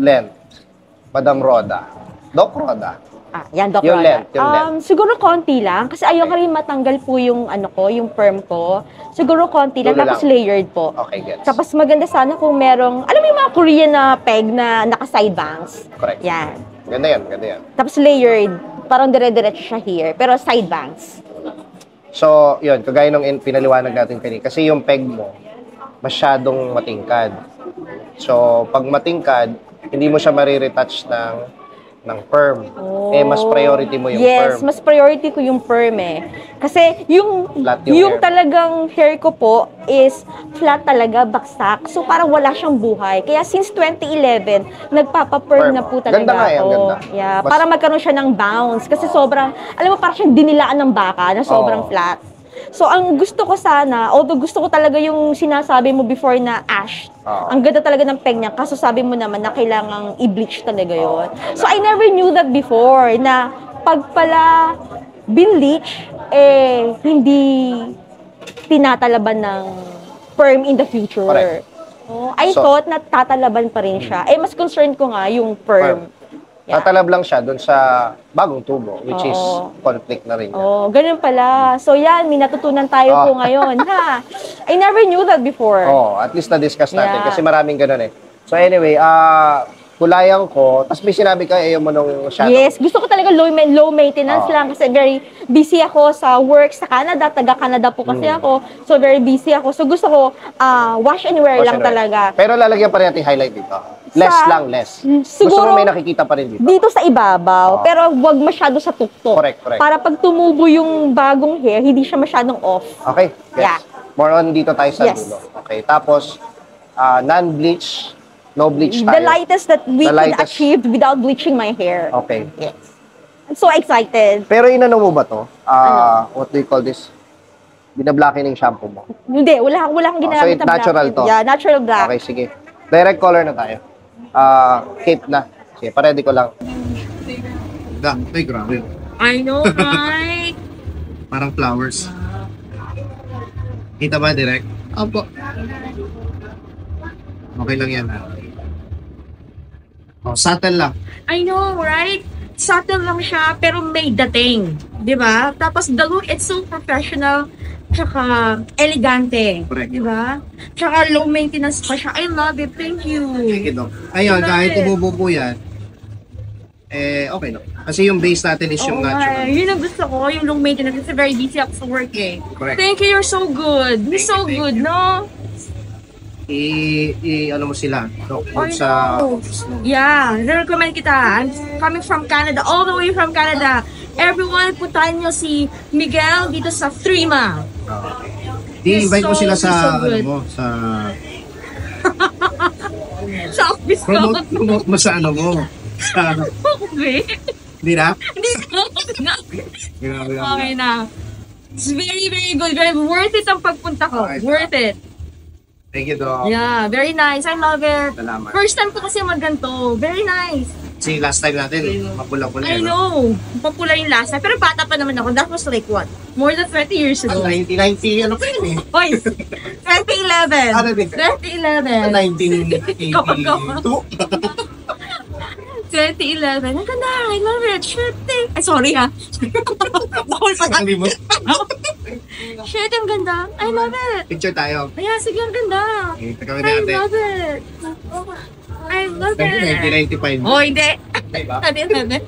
length, Madam Roda. Doc Roda. Yan, Doc Yung Roda. length, yung length. Siguro konti lang. Kasi ayoko rin matanggal po yung yung perm ko. Siguro konti lang, Dulo tapos lang. layered po. Okay, gets. Tapos maganda sana kung merong, alam mo yung mga Korean na peg na naka-side bangs? Correct. Yan. Ganda yan, ganda yan. Tapos layered, parang dire-diretso siya here, pero side bangs. So, yun, kagaya nung pinaliwanag natin kanina. Kasi yung peg mo, masyadong matingkad. So, pag matingkad, hindi mo siya mariretouch ng perm. Mas priority mo yung perm. Yes, mas priority ko yung perm Kasi Flat yung yung hair. talagang hair ko po is flat talaga, baksak. So parang wala siyang buhay. Kaya since 2011, nagpapa-perm na po talaga Ganda nga ako. ganda. Yeah, para magkaroon siya ng bounce. Kasi sobrang, alam mo, parang siyang dinilaan ng baka na sobrang flat. So, ang gusto ko sana, although gusto ko talaga yung sinasabi mo before na ash, ang ganda talaga ng peg niya, kaso sabi mo naman na kailangang i-bleach talaga yon. So, I never knew that before, na pag pala binleach, hindi tinatalaban ng perm in the future. Correct. I thought na tatalaban pa rin siya. Mas concerned ko nga yung perm. Yeah. Tatalab lang siya dun sa bagong tubo, which is conflict na rin. Ganun pala. So yan, may natutunan tayo po ngayon. I never knew that before. At least na-discuss natin kasi maraming ganun So anyway, kulayan ko, tapos may sinabi ka, ayaw mo nung shadow. Yes, gusto ko talaga low maintenance lang kasi very busy ako sa work sa Canada, taga-Canada po kasi ako. So very busy ako. So gusto ko wash and wear lang talaga. Pero lalagyan pa rin natin highlight dito. Less. Siguro, gusto mo may nakikita pa rin dito? Dito sa ibabaw, pero wag masyado sa tuktok. Correct. Para pag tumubo yung bagong hair, hindi siya masyadong off. Okay, yes. Yeah. More on dito tayo sa dulo. Okay, tapos non-bleach, no bleach tayo. The lightest that we could achieve without bleaching my hair. Okay. Yes. I'm so excited. Pero inano mo ba to? What do you call this? Binablackening shampoo mo? Hindi, wala akong ginamit so natural to? Yeah, natural black. Okay, sige. Direct color na tayo. Cape na. Sige, paredy ko lang. Ay, grabe. I know, right? Parang flowers. Kita ba direct? Opo. Okay lang yan. Subtle lang. I know, right? Subtle lang siya, pero may dating. Di ba? Tapos the look, it's so professional, tsaka elegante. Correct. Di ba? Tsaka low maintenance pa siya. I love it. Thank you. Thank you, Doc. Ayun, kahit tumubo po yan, okay no. Kasi yung base natin is yung natural. Yun ang gusto ko, yung low maintenance. Kasi very busy ako sa work Correct. Thank you, you're so good. You're so good, no? Ano mo sila, Doc, sa office mo. Yeah, recommend kita. I'm coming from Canada, all the way from Canada. Everyone, puntahan nyo si Miguel dito sa Trima. I-invite mo sila sa, sa... sa office ko. Promote mo sa ano mo. Sa... Okay. Hindi na? Hindi na. Okay na. It's very, very good. Very worth it ang pagpunta ko. Okay. Worth it. Thank you, Doc. Yeah, very nice. I love it. Salamat. First time ko kasi magganto. Very nice. Kasi last time natin, mapula-pula. I know. Papula yung last time. Pero bata pa naman ako. That was like what? More than 30 years ago. 1990, ano pa yun eh? Oy, 2011. 2011. 2011. Ang ganda. I love it. Shit, ay, sorry ha. Bawal pa lang. Shit, ang ganda. I love it. Picture tayo. Ayan, sige, ang ganda. I love it. I love it. 1995. Oh, hindi. Diba? 2011.